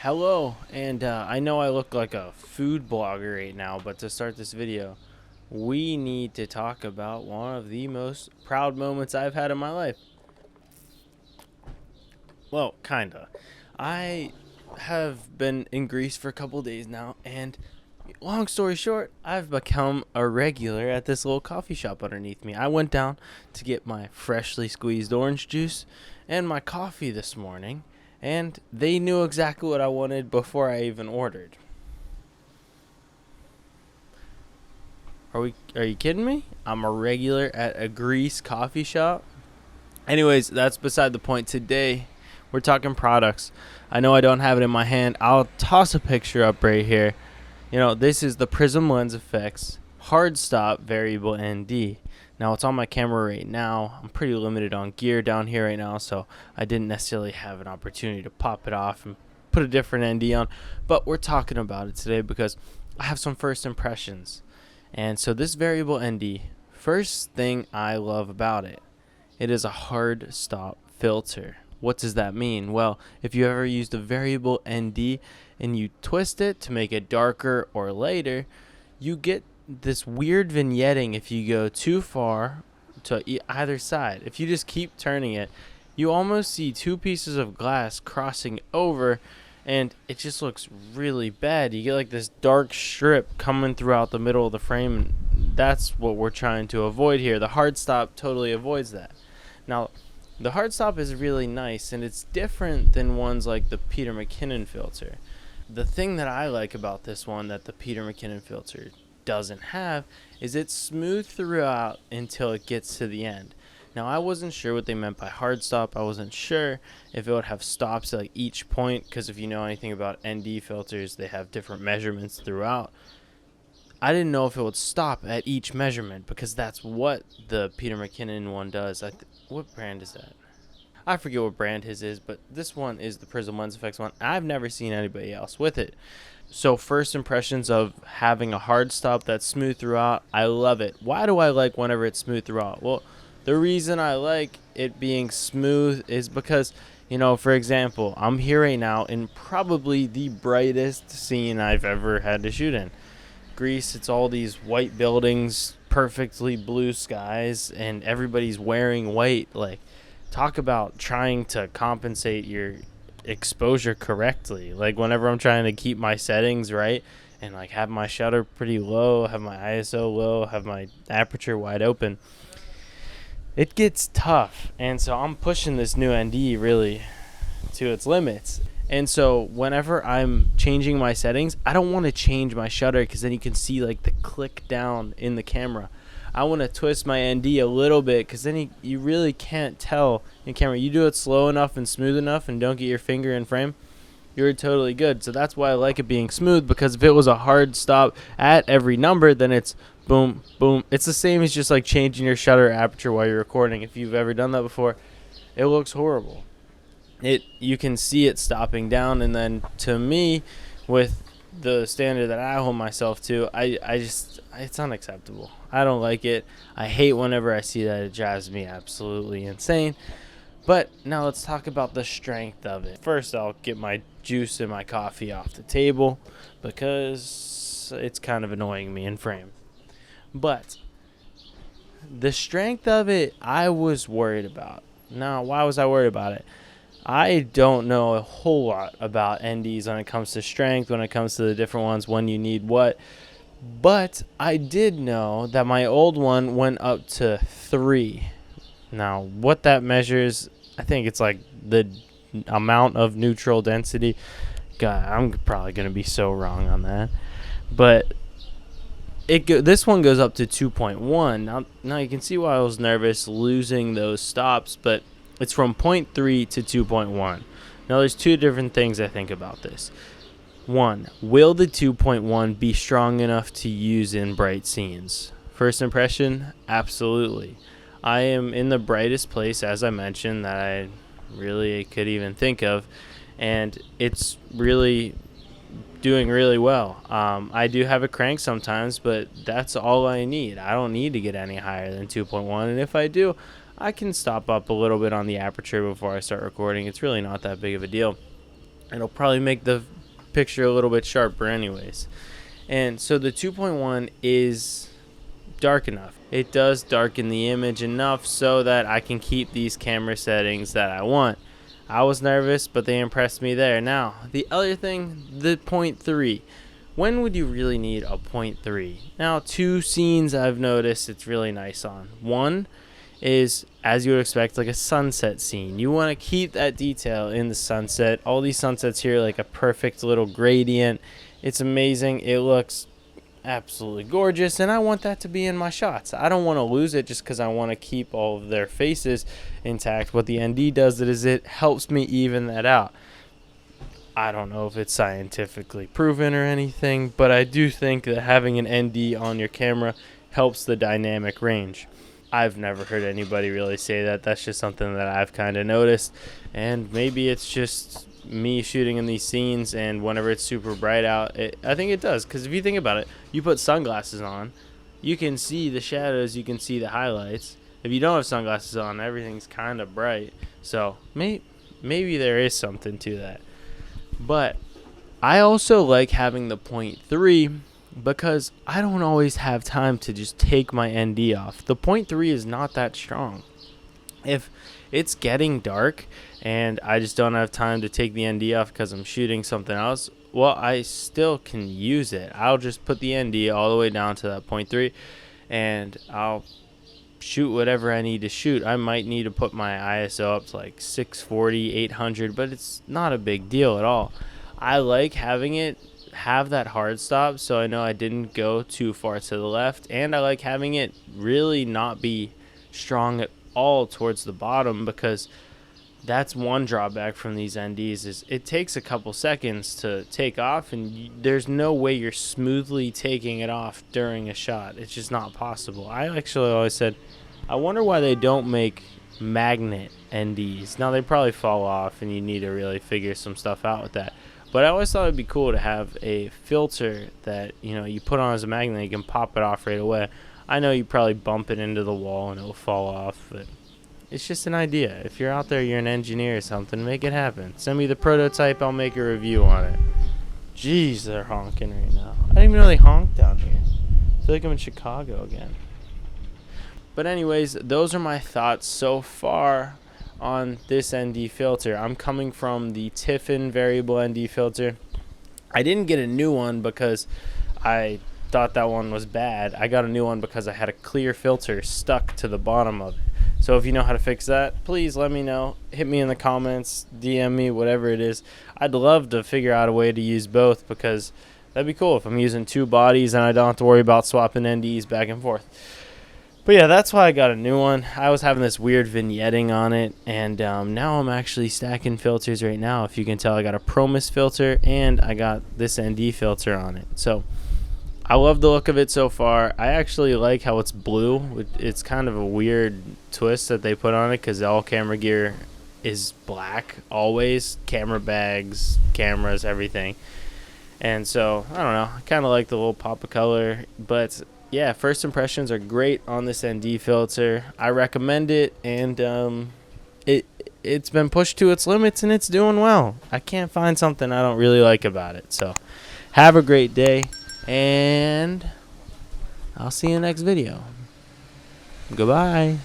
Hello, and I know I look like a food blogger right now, but to start this video, we need to talk about one of the most proud moments I've had in my life. Well, kinda. I have been in Greece for a couple days now, and long story short, I've become a regular at this little coffee shop underneath me. I went down to get my freshly squeezed orange juice and my coffee this morning, and they knew exactly what I wanted before I even ordered. Are you kidding me? I'm a regular at a Greece coffee shop. Anyways, that's beside the point. Today, we're talking products. I know I don't have it in my hand. I'll toss a picture up right here. This is the Prism Lens Effects HardStop Variable ND. Now, it's on my camera right now. I'm pretty limited on gear down here right now, so I didn't necessarily have an opportunity to pop it off and put a different ND on. But we're talking about it today because I have some first impressions. And so this variable ND, first thing I love about it, it is a hard stop filter. What does that mean? Well, if you ever used a variable ND and you twist it to make it darker or lighter, you get this weird vignetting if you go too far to either side. If you just keep turning it, you almost see two pieces of glass crossing over, and it just looks really bad. You get like this dark strip coming throughout the middle of the frame, and that's what we're trying to avoid here. The hard stop totally avoids that. Now, the hard stop is really nice, and it's different than ones like the Peter McKinnon filter. The thing that I like about this one that the Peter McKinnon filter doesn't have is it's smooth throughout until it gets to the end. Now, I wasn't sure what they meant by hard stop. I wasn't sure if it would have stops at like each point, because if you know anything about ND filters, they have different measurements throughout. I didn't know if it would stop at each measurement, because that's what the Peter McKinnon one does. What brand is that? I forget what brand his is, but this one is the Prism Lens Effects one. I've never seen anybody else with it. So first impressions of having a hard stop that's smooth throughout, I love it. Why do I like whenever it's smooth throughout? Well, the reason I like it being smooth is because, for example, I'm here right now in probably the brightest scene I've ever had to shoot in. Greece, it's all these white buildings, perfectly blue skies, and everybody's wearing white. Like, talk about trying to compensate your exposure correctly. Like, whenever I'm trying to keep my settings right and like have my shutter pretty low, have my ISO low, have my aperture wide open, it gets tough. And so I'm pushing this new ND really to its limits. And so whenever I'm changing my settings, I don't want to change my shutter, because then you can see like the click down in the camera. I want to twist my ND a little bit, because then you really can't tell in camera. You do it slow enough and smooth enough and don't get your finger in frame, you're totally good. So that's why I like it being smooth, because if it was a hard stop at every number, then it's boom, boom. It's the same as just like changing your shutter aperture while you're recording. If you've ever done that before, it looks horrible. You can see it stopping down, and then to me, with the standard that I hold myself to, it's unacceptable. I don't like it. I hate whenever I see that. It drives me absolutely insane. But now let's talk about the strength of it. First, I'll get my juice and my coffee off the table, because it's kind of annoying me in frame. But the strength of it, I was worried about. Now, why was I worried about it? I don't know a whole lot about NDs when it comes to strength, when it comes to the different ones, when you need what. But I did know that my old one went up to 3. Now, what that measures, I think it's like the amount of neutral density. God, I'm probably going to be so wrong on that. But this one goes up to 2.1. Now you can see why I was nervous losing those stops, but it's from 0.3 to 2.1. Now, there's two different things I think about this. One, will the 2.1 be strong enough to use in bright scenes? First impression, absolutely. I am in the brightest place, as I mentioned, that I really could even think of, and it's really doing really well. I do have a crank sometimes, but that's all I need. I don't need to get any higher than 2.1, and if I do, I can stop up a little bit on the aperture before I start recording. It's really not that big of a deal. It'll probably make the picture a little bit sharper anyways. And so the 2.1 is dark enough. It does darken the image enough so that I can keep these camera settings that I want. I was nervous, but they impressed me there. Now, the other thing, the 0.3. When would you really need a 0.3? Now, two scenes I've noticed it's really nice on. One is, as you would expect, like a sunset scene. You want to keep that detail in the sunset. All these sunsets here, like a perfect little gradient. It's amazing. It looks absolutely gorgeous, and I want that to be in my shots. I don't want to lose it just because I want to keep all of their faces intact. What the ND does is it helps me even that out. I don't know if it's scientifically proven or anything, but I do think that having an ND on your camera helps the dynamic range. I've never heard anybody really say that. That's just something that I've kind of noticed, and maybe it's just me shooting in these scenes, and whenever it's super bright out, I think it does. Because if you think about it, you put sunglasses on, you can see the shadows, you can see the highlights. If you don't have sunglasses on, everything's kind of bright. So maybe there is something to that. But I also like having the 0.3 because I don't always have time to just take my ND off. The 0.3 is not that strong. If it's getting dark and I just don't have time to take the ND off because I'm shooting something else, well, I still can use it. I'll just put the ND all the way down to that 0.3 and I'll shoot whatever I need to shoot. I might need to put my ISO up to like 640, 800, but it's not a big deal at all. I like having it have that hard stop so I know I didn't go too far to the left, and I like having it really not be strong at all towards the bottom, because that's one drawback from these NDs is it takes a couple seconds to take off, and there's no way you're smoothly taking it off during a shot. It's just not possible. I actually always said, I wonder why they don't make magnet NDs. Now they probably fall off and you need to really figure some stuff out with that. But I always thought it'd be cool to have a filter that, you know, you put on as a magnet, you can pop it off right away. I know you probably bump it into the wall and it'll fall off, but it's just an idea. If you're out there, you're an engineer or something, make it happen. Send me the prototype, I'll make a review on it. Jeez, they're honking right now. I didn't even know they honked down here. I feel like I'm in Chicago again. But anyways, those are my thoughts so far on this ND filter. I'm coming from the Tiffin variable ND filter. I didn't get a new one because I thought that one was bad. I got a new one because I had a clear filter stuck to the bottom of it. So if you know how to fix that, please let me know. Hit me in the comments, DM me, whatever it is. I'd love to figure out a way to use both, because that'd be cool if I'm using two bodies and I don't have to worry about swapping NDs back and forth. But yeah, that's why I got a new one. I was having this weird vignetting on it, and now I'm actually stacking filters right now. If you can tell, I got a Promus filter and I got this ND filter on it. So I love the look of it so far. I actually like how it's blue. It's kind of a weird twist that they put on it, because all camera gear is black always. Camera bags, cameras, everything. And so, I don't know. I kind of like the little pop of color. But yeah, first impressions are great on this ND filter. I recommend it, and it's been pushed to its limits, and it's doing well. I can't find something I don't really like about it. So have a great day, and I'll see you in the next video. Goodbye.